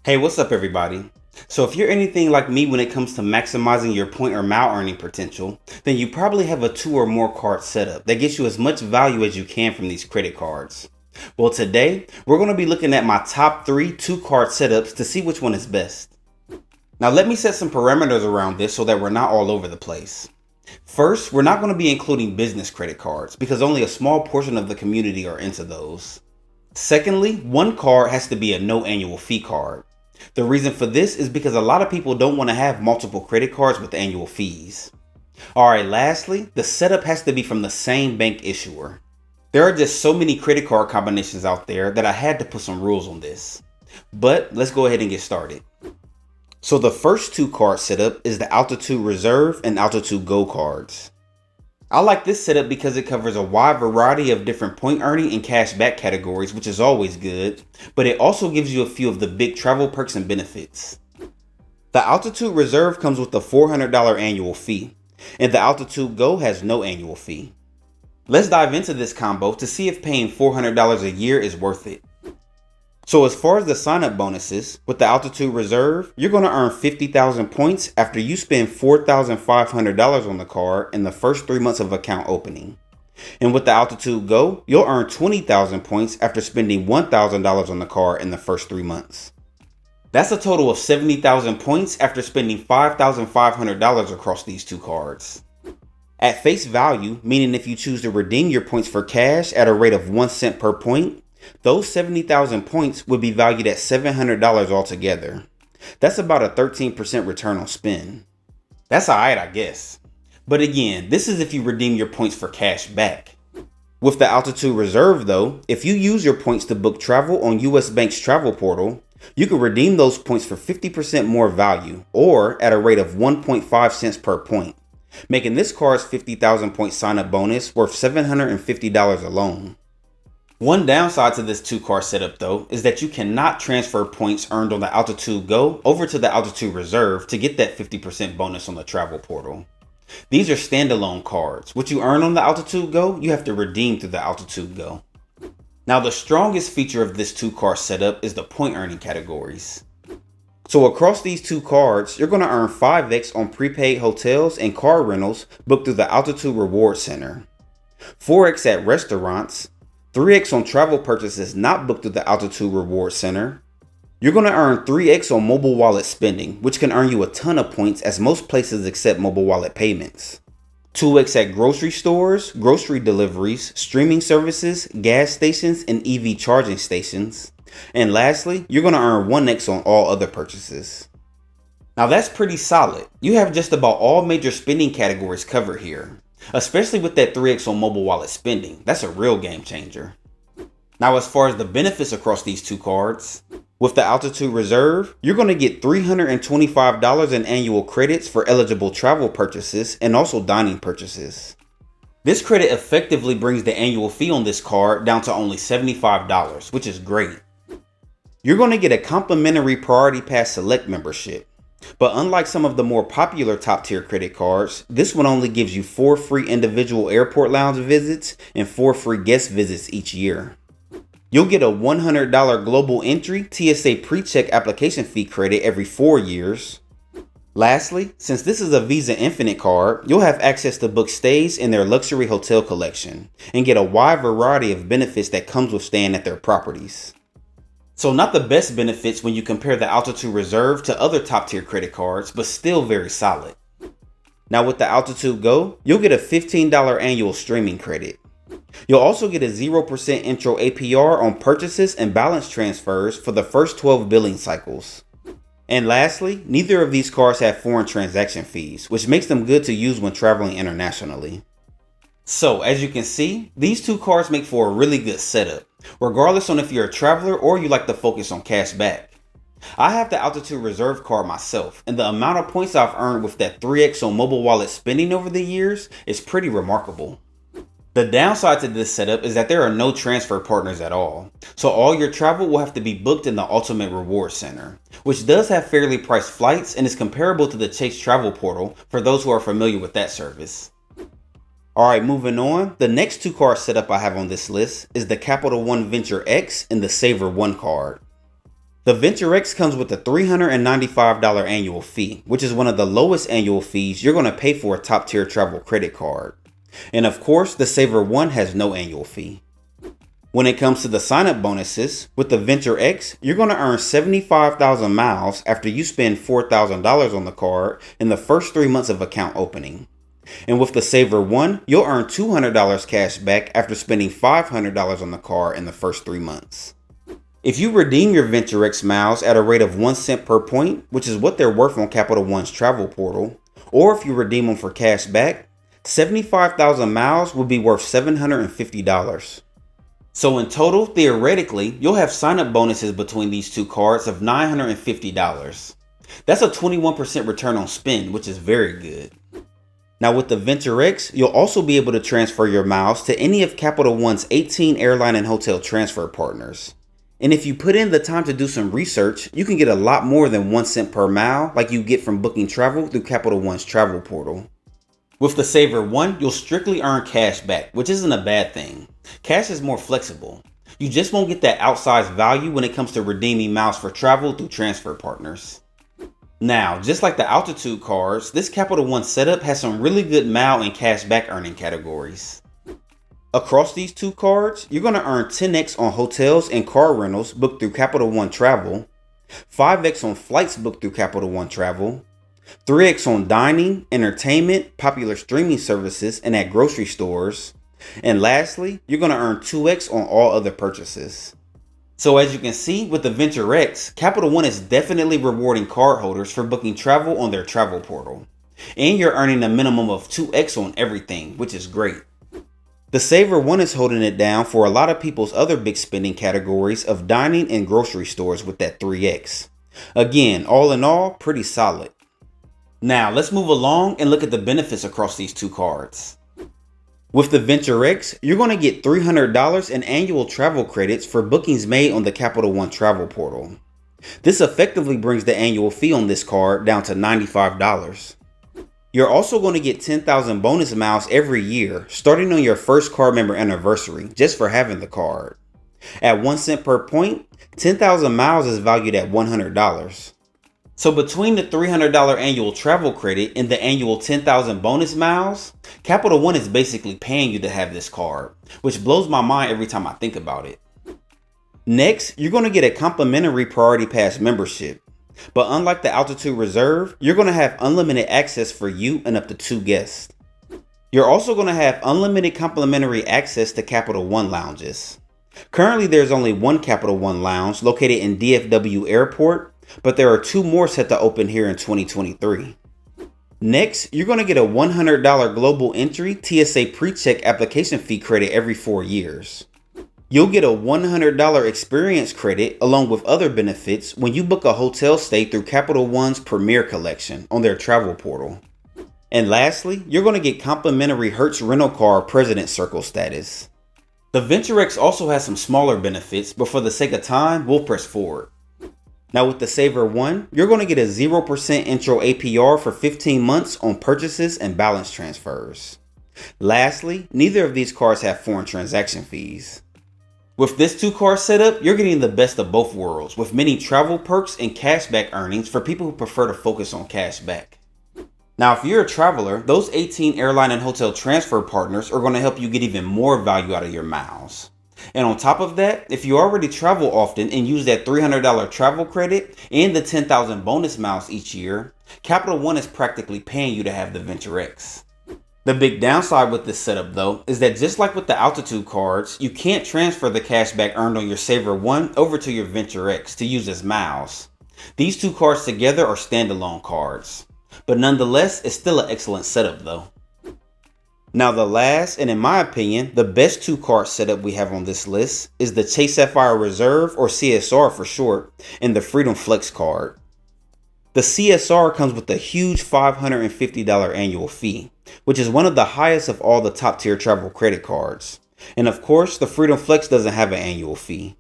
Hey, what's up everybody? So if you're anything like me when it comes to maximizing your point or mile earning potential, then you probably have a 2 or more card setup that gets you as much value as you can from these credit cards. Well, today we're going to be looking at my top 3 2-card setups to see which one is best. Now let me set some parameters around this so that we're not all over the place. First, we're not going to be including business credit cards because only a small portion of the community are into those. Secondly, one card has to be a no annual fee card. The reason for this is because a lot of people don't want to have multiple credit cards with annual fees. Alright, lastly, the setup has to be from the same bank issuer. There are just so many credit card combinations out there that I had to put some rules on this. But let's go ahead and get started. So the first 2-card setup is the Advertiser Reserve and Advertiser Go cards. I like this setup because it covers a wide variety of different point earning and cash back categories, which is always good, but it also gives you a few of the big travel perks and benefits. The Advertiser Reserve comes with a $400 annual fee, and the Advertiser Go has no annual fee. Let's dive into this combo to see if paying $400 a year is worth it. So as far as the sign-up bonuses, with the Advertiser Reserve, you're going to earn 50,000 points after you spend $4,500 on the card in the first 3 months of account opening. And with the Advertiser Go, you'll earn 20,000 points after spending $1,000 on the card in the first 3 months. That's a total of 70,000 points after spending $5,500 across these 2 cards. At face value, meaning if you choose to redeem your points for cash at a rate of 1 cent per point, those 70,000 points would be valued at $700 altogether. That's about a 13% return on spend. That's alright, I guess. But again, this is if you redeem your points for cash back. With the Advertiser Reserve though, if you use your points to book travel on US Bank's travel portal, you can redeem those points for 50% more value, or at a rate of 1.5 cents per point, making this card's 50,000 point sign-up bonus worth $750 alone. One downside to this 2-card setup though is that you cannot transfer points earned on the Advertiser Go over to the Advertiser Reserve to get that 50% bonus on the travel portal. These are standalone cards. What you earn on the Advertiser Go, you have to redeem through the Advertiser Go. Now the strongest feature of this 2-card setup is the point earning categories. So across these 2 cards, you're going to earn 5x on prepaid hotels and car rentals booked through the Advertiser Reward Center, 4x at restaurants, 3x on travel purchases not booked through the Advertiser Reward Center. You're going to earn 3x on mobile wallet spending, which can earn you a ton of points as most places accept mobile wallet payments. 2x at grocery stores, grocery deliveries, streaming services, gas stations, and EV charging stations. And lastly, you're going to earn 1x on all other purchases. Now that's pretty solid. You have just about all major spending categories covered here. Especially with that 3x on mobile wallet spending, that's a real game changer. Now as far as the benefits across these 2 cards, with the Advertiser Reserve, you're going to get $325 in annual credits for eligible travel purchases and also dining purchases. This credit effectively brings the annual fee on this card down to only $75, which is great. You're going to get a complimentary Priority Pass Select membership. But unlike some of the more popular top tier credit cards, this one only gives you 4 free individual airport lounge visits and 4 free guest visits each year. You'll get a $100 global entry TSA pre-check application fee credit every 4 years. Lastly, since this is a Visa Infinite card, you'll have access to book stays in their luxury hotel collection and get a wide variety of benefits that comes with staying at their properties. So not the best benefits when you compare the Advertiser Reserve to other top tier credit cards, but still very solid. Now with the Advertiser Go, you'll get a $15 annual streaming credit. You'll also get a 0% intro APR on purchases and balance transfers for the first 12 billing cycles. And lastly, neither of these cards have foreign transaction fees, which makes them good to use when traveling internationally. So as you can see, these 2 cards make for a really good setup, regardless on if you're a traveler or you like to focus on cash back. I have the Advertiser Reserve card myself, and the amount of points I've earned with that 3x on mobile wallet spending over the years is pretty remarkable. The downside to this setup is that there are no transfer partners at all, so all your travel will have to be booked in the Ultimate Reward Center, which does have fairly priced flights and is comparable to the Chase travel portal for those who are familiar with that service. Alright, moving on, the next 2-card setup I have on this list is the Capital One Venture X and the Savor One card. The Venture X comes with a $395 annual fee, which is one of the lowest annual fees you're going to pay for a top tier travel credit card. And of course, the Saver One has no annual fee. When it comes to the sign-up bonuses, with the Venture X, you're going to earn 75,000 miles after you spend $4,000 on the card in the first 3 months of account opening. And with the Saver One, you'll earn $200 cash back after spending $500 on the card in the first 3 months. If you redeem your Venture X miles at a rate of 1 cent per point, which is what they're worth on Capital One's travel portal, or if you redeem them for cash back, 75,000 miles would be worth $750. So in total, theoretically, you'll have sign-up bonuses between these two cards of $950. That's a 21% return on spend, which is very good. Now with the Venture X, you'll also be able to transfer your miles to any of Capital One's 18 airline and hotel transfer partners. And if you put in the time to do some research, you can get a lot more than 1 cent per mile like you get from booking travel through Capital One's travel portal. With the Saver One, you'll strictly earn cash back, which isn't a bad thing. Cash is more flexible. You just won't get that outsized value when it comes to redeeming miles for travel through transfer partners. Now, just like the Altitude cards, this Capital One setup has some really good mile and cash back earning categories. Across these two cards, you're going to earn 10x on hotels and car rentals booked through Capital One Travel, 5x on flights booked through Capital One Travel, 3x on dining, entertainment, popular streaming services, and at grocery stores. And lastly, you're going to earn 2x on all other purchases. So as you can see with the Venture X, Capital One is definitely rewarding cardholders for booking travel on their travel portal. And you're earning a minimum of 2x on everything, which is great. The Saver One is holding it down for a lot of people's other big spending categories of dining and grocery stores with that 3x. Again, all in all, pretty solid. Now, let's move along and look at the benefits across these two cards. With the Venture X, you're going to get $300 in annual travel credits for bookings made on the Capital One travel portal. This effectively brings the annual fee on this card down to $95. You're also going to get 10,000 bonus miles every year, starting on your first card member anniversary, just for having the card. At 1 cent per point, 10,000 miles is valued at $100. So between the $300 annual travel credit and the annual 10,000 bonus miles, Capital One is basically paying you to have this card, which blows my mind every time I think about it. Next, you're going to get a complimentary Priority Pass membership. But unlike the Advertiser Reserve, you're going to have unlimited access for you and up to 2 guests. You're also going to have unlimited complimentary access to Capital One lounges. Currently, there's only one Capital One lounge located in DFW Airport, but there are 2 more set to open here in 2023. Next, you're going to get a $100 global entry TSA pre-check application fee credit every 4 years. You'll get a $100 experience credit along with other benefits when you book a hotel stay through Capital One's Premier Collection on their travel portal. And lastly, you're going to get complimentary Hertz rental car President Circle status. The Venture X also has some smaller benefits, but for the sake of time, we'll press forward. Now with the Saver One, you're going to get a 0% intro APR for 15 months on purchases and balance transfers. Lastly, neither of these cards have foreign transaction fees. With this 2-card setup, you're getting the best of both worlds with many travel perks and cashback earnings for people who prefer to focus on cashback. Now, if you're a traveler, those 18 airline and hotel transfer partners are going to help you get even more value out of your miles. And on top of that, if you already travel often and use that $300 travel credit and the 10,000 bonus miles each year, Capital One is practically paying you to have the Venture X. The big downside with this setup though is that just like with the Altitude cards, you can't transfer the cashback earned on your Saver One over to your Venture X to use as miles. These 2 cards together are standalone cards. But nonetheless, it's still an excellent setup though. Now the last, and in my opinion, the best 2-card setup we have on this list is the Chase Sapphire Reserve, or CSR for short, and the Freedom Flex card. The CSR comes with a huge $550 annual fee, which is one of the highest of all the top tier travel credit cards. And of course, the Freedom Flex doesn't have an annual fee.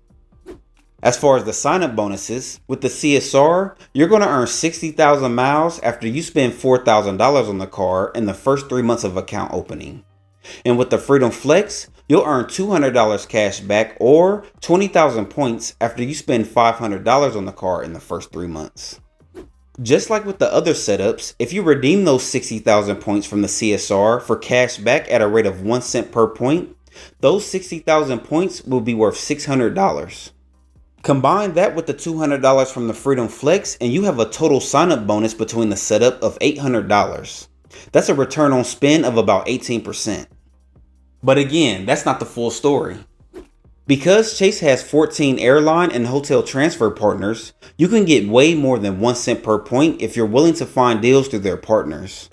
As far as the sign-up bonuses, with the CSR, you're going to earn 60,000 miles after you spend $4,000 on the card in the first 3 months of account opening. And with the Freedom Flex, You'll earn $200 cash back or 20,000 points after you spend $500 on the card in the first 3 months. Just like with the other setups, if you redeem those 60,000 points from the CSR for cash back at a rate of 1 cent per point, those 60,000 points will be worth $600. Combine that with the $200 from the Freedom Flex and you have a total sign-up bonus between the setup of $800. That's a return on spend of about 18%. But again, that's not the full story. Because Chase has 14 airline and hotel transfer partners, you can get way more than 1 cent per point if you're willing to find deals through their partners.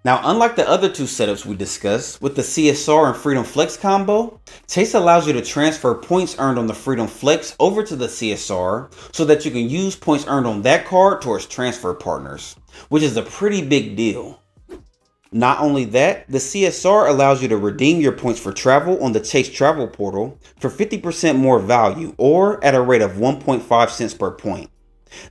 Now, unlike the other two setups we discussed, with the CSR and Freedom Flex combo, Chase allows you to transfer points earned on the Freedom Flex over to the CSR so that you can use points earned on that card towards transfer partners, which is a pretty big deal. Not only that, the CSR allows you to redeem your points for travel on the Chase Travel Portal for 50% more value or at a rate of 1.5 cents per point.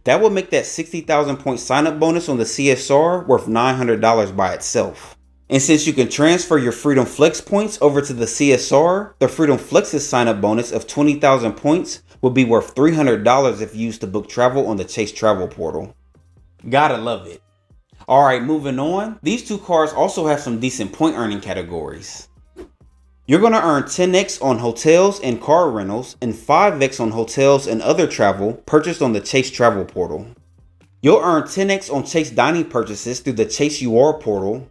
That would make that 60,000 point sign-up bonus on the CSR worth $900 by itself. And since you can transfer your Freedom Flex points over to the CSR, the Freedom Flex's sign-up bonus of 20,000 points will be worth $300 if used to book travel on the Chase Travel Portal. Gotta love it. Alright, moving on. These two cards also have some decent point earning categories. You're going to earn 10x on hotels and car rentals and 5x on hotels and other travel purchased on the Chase Travel Portal. You'll earn 10x on Chase dining purchases through the Chase UR Portal,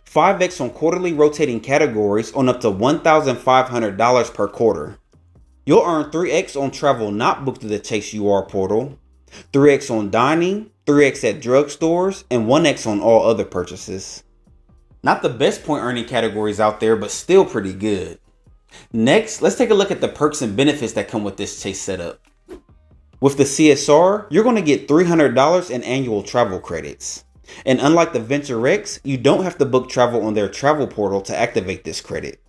5x on quarterly rotating categories on up to $1,500 per quarter. You'll earn 3x on travel not booked through the Chase UR Portal, 3x on dining, 3x at drugstores, and 1x on all other purchases. Not the best point earning categories out there, but still pretty good. Next, let's take a look at the perks and benefits that come with this Chase setup. With the CSR, you're going to get $300 in annual travel credits. And unlike the Venture X, you don't have to book travel on their travel portal to activate this credit.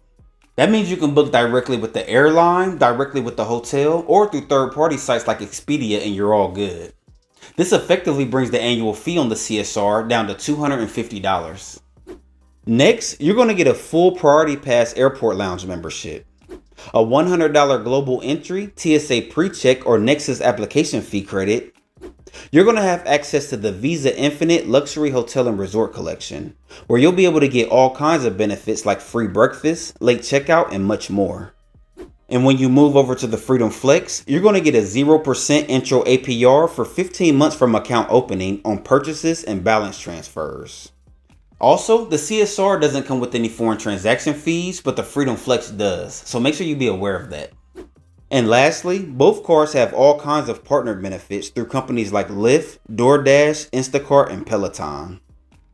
That means you can book directly with the airline, directly with the hotel, or through third-party sites like Expedia and you're all good. This effectively brings the annual fee on the CSR down to $250. Next, you're going to get a full Priority Pass Airport Lounge membership, a $100 global entry, TSA pre-check or Nexus application fee credit. You're going to have access to the Visa Infinite Luxury Hotel and Resort Collection, where you'll be able to get all kinds of benefits like free breakfast, late checkout, and much more. And when you move over to the Freedom Flex, you're going to get a 0% intro APR for 15 months from account opening on purchases and balance transfers. Also, the CSR doesn't come with any foreign transaction fees, but the Freedom Flex does, so make sure you be aware of that. And lastly, both cards have all kinds of partner benefits through companies like Lyft, DoorDash, Instacart, and Peloton.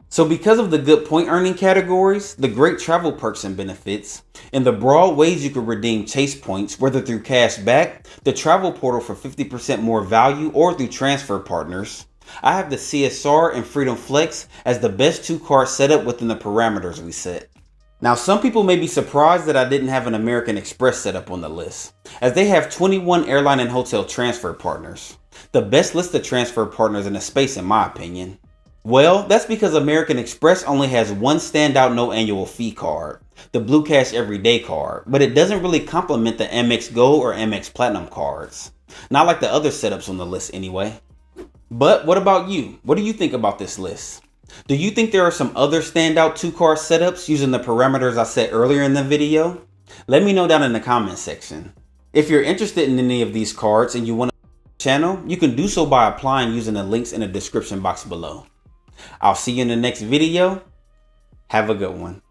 So because of the good point earning categories, the great travel perks and benefits, and the broad ways you can redeem Chase points, whether through cash back, the travel portal for 50% more value, or through transfer partners, I have the CSR and Freedom Flex as the best two card setup within the parameters we set. Now, some people may be surprised that I didn't have an American Express setup on the list, as they have 21 airline and hotel transfer partners. The best list of transfer partners in the space in my opinion. Well, that's because American Express only has one standout no annual fee card, the Blue Cash Everyday card, but it doesn't really complement the Amex Gold or Amex Platinum cards. Not like the other setups on the list anyway. But what about you? What do you think about this list? Do you think there are some other standout two card setups using the parameters I set earlier in the video? Let me know down in the comment section. If you're interested in any of these cards and you want to support the channel, you can do so by applying using the links in the description box below. I'll see you in the next video. Have a good one.